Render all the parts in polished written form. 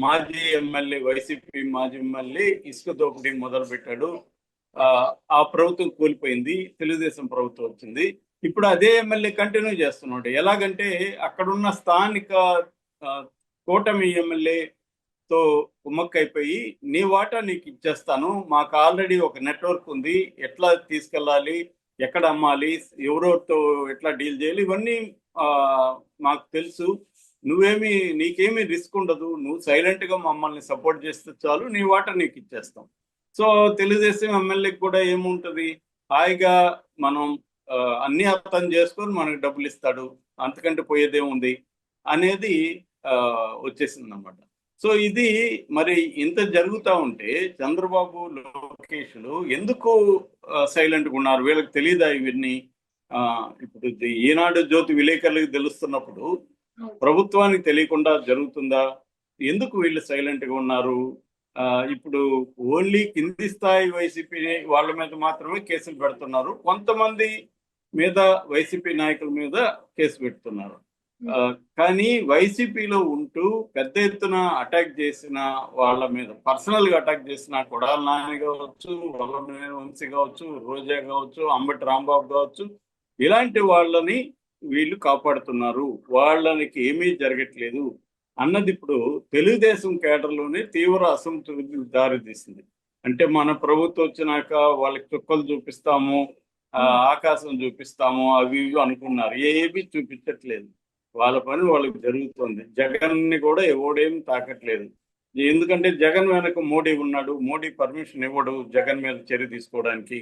మాజీ MLA, YCP మాజీ MLA ఇసుక దోపిడీ మొదలు పెట్టాడు. ఆ ప్రభుత్వం కూలిపోయింది, తెలుగుదేశం ప్రభుత్వం వచ్చింది. ఇప్పుడు అదే ఎమ్మెల్యే కంటిన్యూ చేస్తున్నాడు. ఎలాగంటే అక్కడున్న స్థానిక కూటమి ఎమ్మెల్యేతో కుమ్మక్కైపోయి నీ వాటా నీకు ఇచ్చేస్తాను, మాకు ఆల్రెడీ ఒక నెట్వర్క్ ఉంది, ఎట్లా తీసుకెళ్ళాలి, ఎక్కడ అమ్మాలి, ఎవరితో ఎట్లా డీల్ చేయాలి, ఇవన్నీ మాకు తెలుసు, నీకేమీ రిస్క్ ఉండదు, నువ్వు సైలెంట్ గా మమ్మల్ని సపోర్ట్ చేస్తే చాలు, నీ వాటా నీకు ఇచ్చేస్తాం. సో తెలుగుదేశం ఎమ్మెల్యేకి కూడా ఏముంటది, హాయిగా మనం అన్ని అర్థం చేసుకొని మనకు డబ్బులు ఇస్తాడు, అంతకంటే పోయేదేముంది అనేది వచ్చేసింది అన్నమాట. సో ఇది మరి ఇంత జరుగుతూ ఉంటే చంద్రబాబు, లోకేష్లు ఎందుకు సైలెంట్గా ఉన్నారు? వీళ్ళకి తెలియదా ఇవన్నీ? ఇప్పుడు ఈనాడు జ్యోతి విలేకరులకు తెలుస్తున్నప్పుడు ప్రభుత్వానికి తెలియకుండా జరుగుతుందా? ఎందుకు వీళ్ళు సైలెంట్ గా ఉన్నారు? ఇప్పుడు ఓన్లీ కింది స్థాయి వైసీపీ వాళ్ళ మీద మాత్రమే కేసులు పెడుతున్నారు, కొంతమంది మీద వైసీపీ నాయకుల మీద కేసు పెడుతున్నారు. కానీ వైసీపీలో ఉంటూ పెద్ద ఎత్తున అటాక్ చేసిన వాళ్ళ మీద, పర్సనల్ గా అటాక్ చేసిన కొడాల నాని కావచ్చు, వల్లభనేని వంశీ కావచ్చు, రోజా కావచ్చు, అంబటి రాంబాబు కావచ్చు, ఇలాంటి వాళ్ళని వీళ్ళు కాపాడుతున్నారు, వాళ్ళకి ఏమీ జరగట్లేదు అన్నది ఇప్పుడు తెలుగుదేశం కేడర్లోనే తీవ్ర అసంతృప్తికి దారితీసింది. అంటే మన ప్రభుత్వం వచ్చినాక వాళ్ళకి చుక్కలు చూపిస్తాము, ఆకాశం చూపిస్తాము, అవి ఇవి అనుకున్నారు, ఏమీ చూపించట్లేదు. వాళ్ళ పని వాళ్ళకి జరుగుతుంది. జగన్ ని కూడా ఎవడేమి తాకట్లేదు. ఎందుకంటే జగన్ వెనక మోడీ ఉన్నాడు, మోడీ పర్మిషన్ ఇవ్వడు జగన్ మీద చర్య తీసుకోవడానికి.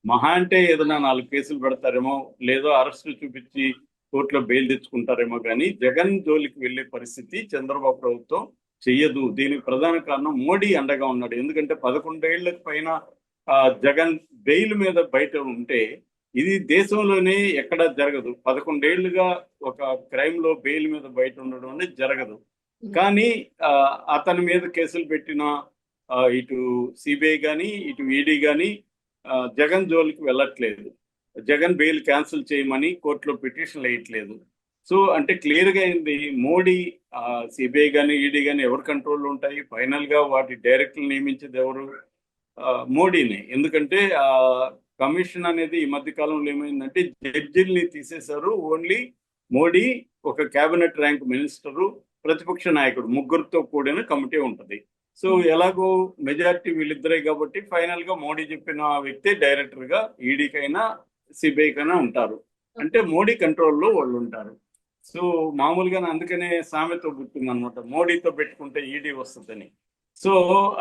మహా అంటే ఏదైనా 4 కేసులు పెడతారేమో, లేదో అరెస్టులు చూపించి కోర్టులో బెయిల్ తెచ్చుకుంటారేమో, కానీ జగన్ జోలికి వెళ్లే పరిస్థితి చంద్రబాబు ప్రభుత్వం చెయ్యదు. దీనికి ప్రధాన కారణం మోడీ అండగా ఉన్నాడు. ఎందుకంటే 11 ఏళ్లకు పైన జగన్ బెయిల్ మీద బయట ఉంటే ఇది దేశంలోనే ఎక్కడ జరగదు. 11 ఏళ్లుగా ఒక క్రైమ్ లో బెయిల్ మీద బయట ఉండడం అనేది జరగదు. కానీ అతని మీద కేసులు పెట్టిన ఇటు సిబిఐ కానీ ఇటు ఈడీ కానీ జగన్ జోలికి వెళ్ళట్లేదు. జగన్ బెయిల్ క్యాన్సిల్ చేయమని కోర్టులో పిటిషన్లు వేయట్లేదు. సో అంటే క్లియర్ గా అయింది, మోడీ సిబిఐ కానీ ఈడీ కానీ ఎవరి కంట్రోల్లో ఉంటాయి? ఫైనల్ గా వాటి డైరెక్టర్లు నియమించేది ఎవరు? మోడీని. ఎందుకంటే కమిషన్ అనేది ఈ మధ్య కాలంలో ఏమైందంటే జడ్జిల్ని తీసేశారు. ఓన్లీ మోడీ, ఒక కేబినెట్ ర్యాంక్ మినిస్టరు, ప్రతిపక్ష నాయకుడు, ముగ్గురితో కూడిన కమిటీ ఉంటుంది. సో ఎలాగో మెజారిటీ వీళ్ళిద్దరే కాబట్టి ఫైనల్ గా మోడీ చెప్పిన వ్యక్తి డైరెక్టర్ గా ఈడీకైనా సిబిఐకైనా ఉంటారు. అంటే మోడీ కంట్రోల్లో వాళ్ళు ఉంటారు. సో మామూలుగానే అందుకనే సామెత పుట్టింది అనమాట, మోడీతో పెట్టుకుంటే ఈడీ వస్తుందని. సో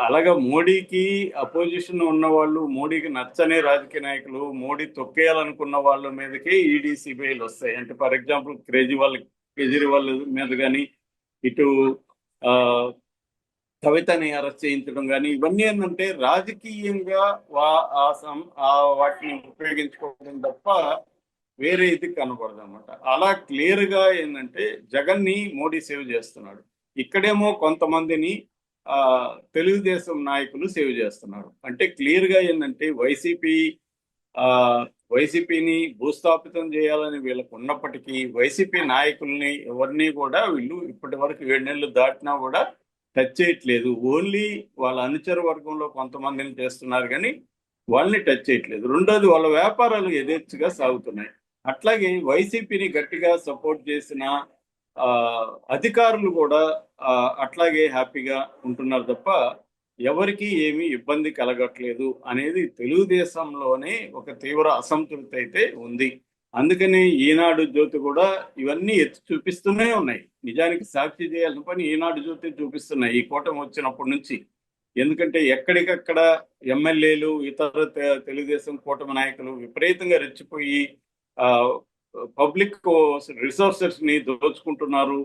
అలాగా మోడీకి అపోజిషన్ ఉన్న వాళ్ళు, మోడీకి నచ్చని రాజకీయ నాయకులు, మోడీ తొక్కేయాలనుకున్న వాళ్ళ మీదకే ఈడీ సిబిఐలు వస్తాయి. అంటే ఫర్ ఎగ్జాంపుల్ కేజ్రీవాల్ మీద కానీ, ఇటు కవితని అరెస్ట్ చేయించడం కానీ, ఇవన్నీ ఏంటంటే రాజకీయంగా వాటిని ఉపయోగించుకోవడం తప్ప వేరే ఇది కనపడదు అనమాట. అలా క్లియర్ గా ఏంటంటే జగన్ ని మోడీ సేవ్ చేస్తున్నాడు, ఇక్కడేమో కొంతమందిని తెలుగుదేశం నాయకులు సేవ్ చేస్తున్నారు. అంటే క్లియర్ గా ఏంటంటే వైసీపీని భూస్థాపితం చేయాలని వీళ్ళకు ఉన్నప్పటికీ వైసీపీ నాయకుల్ని ఎవరిని కూడా వీళ్ళు ఇప్పటి వరకు 7 నెలలు దాటినా కూడా టచ్ చేయట్లేదు. ఓన్లీ వాళ్ళ అనుచర వర్గంలో కొంతమందిని చేస్తున్నారు కానీ వాళ్ళని టచ్ చేయట్లేదు. రెండోది, వాళ్ళ వ్యాపారాలు యథేచ్ఛగా సాగుతున్నాయి. అట్లాగే వైసీపీని గట్టిగా సపోర్ట్ చేసిన అధికారులు కూడా అట్లాగే హ్యాపీగా ఉంటున్నారు తప్ప ఎవరికి ఏమీ ఇబ్బంది కలగట్లేదు అనేది తెలుగుదేశంలోనే ఒక తీవ్ర అసంతృప్తి అయితే ఉంది. అందుకని ఈనాడు జ్యోతి కూడా ఇవన్నీ ఎత్తి చూపిస్తూనే ఉన్నాయి. నిజానికి సాక్షి చేయాల్సిన పని ఈనాడు జ్యోతి చూపిస్తున్నాయి ఈ కూటమి వచ్చినప్పటి నుంచి. ఎందుకంటే ఎక్కడికక్కడ ఎమ్మెల్యేలు, ఇతర తెలుగుదేశం కూటమి నాయకులు విపరీతంగా రెచ్చిపోయి పబ్లిక్ రిసోర్సెస్ ని దోచుకుంటున్నారు,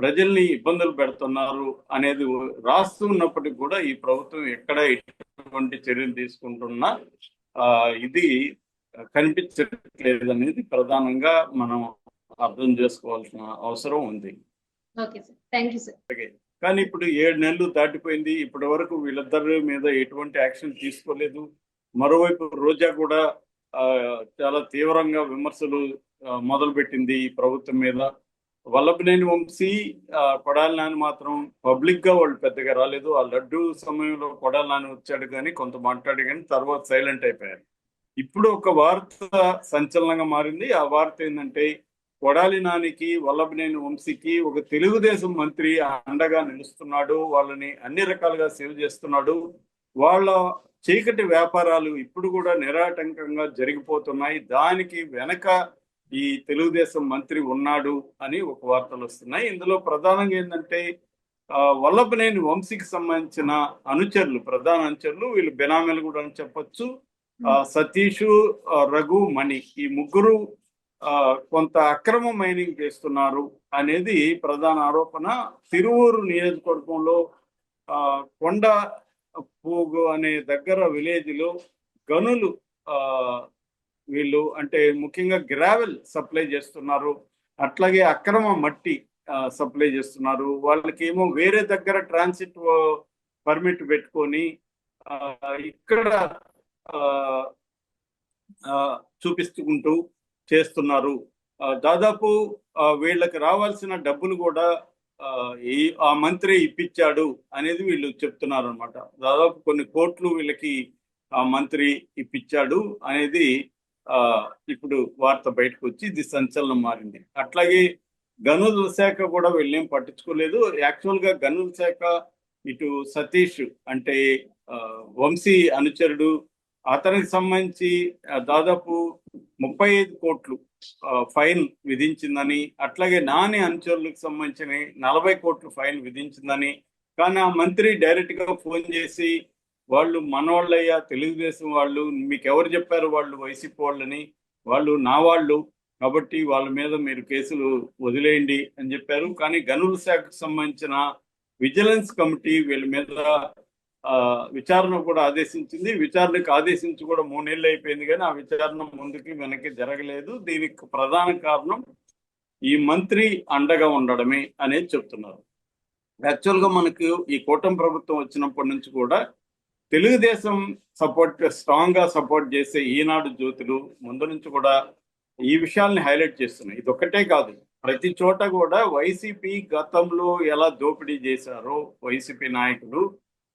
ప్రజల్ని ఇబ్బందులు పెడుతున్నారు అనేది రాస్తున్నప్పటికీ కూడా ఈ ప్రభుత్వం ఎక్కడ ఎటువంటి చర్యలు తీసుకుంటున్నా ఇది కనిపించట్లేదు అనేది ప్రధానంగా మనం అర్థం చేసుకోవాల్సిన అవసరం ఉంది. కానీ ఇప్పుడు 7 నెలలు దాటిపోయింది, ఇప్పటి వరకు వీళ్ళిద్దరి మీద ఎటువంటి యాక్షన్ తీసుకోలేదు. మరోవైపు రోజా కూడా చాలా తీవ్రంగా విమర్శలు మొదలుపెట్టింది ఈ ప్రభుత్వం మీద. వల్లభనేని వంశీ కొడాలి నాని మాత్రం పబ్లిక్ గా వాళ్ళు పెద్దగా రాలేదు. ఆ లడ్డు సమయంలో కొడాలి నాని వచ్చాడు కానీ కొంత మాట్లాడి కానీ తర్వాత సైలెంట్ అయిపోయారు. ఇప్పుడు ఒక వార్త సంచలనంగా మారింది. ఆ వార్త ఏంటంటే కొడాలి నానికి వల్లభనేని వంశీకి ఒక తెలుగుదేశం మంత్రి అండగా నిలుస్తున్నాడు, వాళ్ళని అన్ని రకాలుగా సేవ్ చేస్తున్నాడు, వాళ్ళ చీకటి వ్యాపారాలు ఇప్పుడు కూడా నిరాటంకంగా జరిగిపోతున్నాయి, దానికి వెనక ఈ తెలుగుదేశం మంత్రి ఉన్నాడు అని ఒక వార్తలు వస్తున్నాయి. ఇందులో ప్రధానంగా ఏంటంటే వల్లభనేని వంశీకి సంబంధించిన అనుచరులు, ప్రధాన అనుచరులు, వీళ్ళు బెనామీలు కూడా అని చెప్పొచ్చు, సతీష్, రఘు, మణి, ఈ ముగ్గురు కొంత అక్రమ మైనింగ్ చేస్తున్నారు అనేది ప్రధాన ఆరోపణ. తిరువూరు నియోజకవర్గంలో కొండ పోగు అనే దగ్గర విలేజ్ లో గనులు వీళ్ళు అంటే ముఖ్యంగా గ్రావెల్ సప్లై చేస్తున్నారు, అట్లాగే అక్రమ మట్టి సప్లై చేస్తున్నారు. వాళ్ళకి ఏమో వేరే దగ్గర ట్రాన్సిట్ పర్మిట్ పెట్టుకొని ఇక్కడ చూపిస్తుంటూ చేస్తున్నారు. దాదాపు వీళ్ళకి రావాల్సిన డబ్బులు కూడా ఆ మంత్రి ఇప్పించాడు అనేది వీళ్ళు చెప్తున్నారు అనమాట. దాదాపు కొన్ని కోట్లు వీళ్ళకి ఆ మంత్రి ఇప్పించాడు అనేది ఇప్పుడు వార్త బయటకు వచ్చి ఇది సంచలనం మారింది. అట్లాగే గనుల శాఖ కూడా వీళ్ళేం పట్టించుకోలేదు. యాక్చువల్ గా గనుల శాఖ ఇటు సతీష్ అంటే వంశీ అనుచరుడు, అతనికి సంబంధించి దాదాపు 35 కోట్లు ఫైన్ విధించిందని, అట్లాగే నాని అనుచరులకు సంబంధించిన 40 కోట్లు ఫైన్ విధించిందని. కానీ ఆ మంత్రి డైరెక్ట్ గా ఫోన్ చేసి వాళ్ళు మనవాళ్ళయ్యా, తెలుగుదేశం వాళ్ళు, మీకు ఎవరు చెప్పారు వాళ్ళు వైసీపీ వాళ్ళని, వాళ్ళు నా వాళ్ళు, కాబట్టి వాళ్ళ మీద మీరు కేసులు వదిలేయండి అని చెప్పారు. కానీ గనుల శాఖకు సంబంధించిన విజిలెన్స్ కమిటీ వీళ్ళ మీద విచారణ కూడా ఆదేశించింది. విచారణకు ఆదేశించి కూడా 3 నెలలు అయిపోయింది, కానీ ఆ విచారణ ముందుకి వెనక్కి జరగలేదు. దీనికి ప్రధాన కారణం ఈ మంత్రి అండగా ఉండడమే అనేది చెప్తున్నారు. యాక్చువల్ గా మనకు ఈ కూటమి ప్రభుత్వం వచ్చినప్పటి నుంచి కూడా తెలుగుదేశం స్ట్రాంగ్ గా సపోర్ట్ చేసే ఈనాడు జ్యోతులు ముందు నుంచి కూడా ఈ విషయాల్ని హైలైట్ చేస్తున్నాయి. ఇది ఒక్కటే కాదు, ప్రతి చోట కూడా వైసీపీ గతంలో ఎలా దోపిడీ చేశారో వైసీపీ నాయకులు,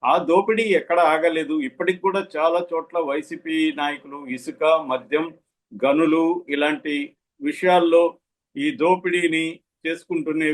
ఆ దోపిడీ ఎక్కడ ఆగలేదు. ఇప్పటికి కూడా చాలా చోట్ల వైసీపీ నాయకులు ఇసుక, మద్యం, గనులు ఇలాంటి విషయాల్లో ఈ దోపిడీని చేసుకుంటూనే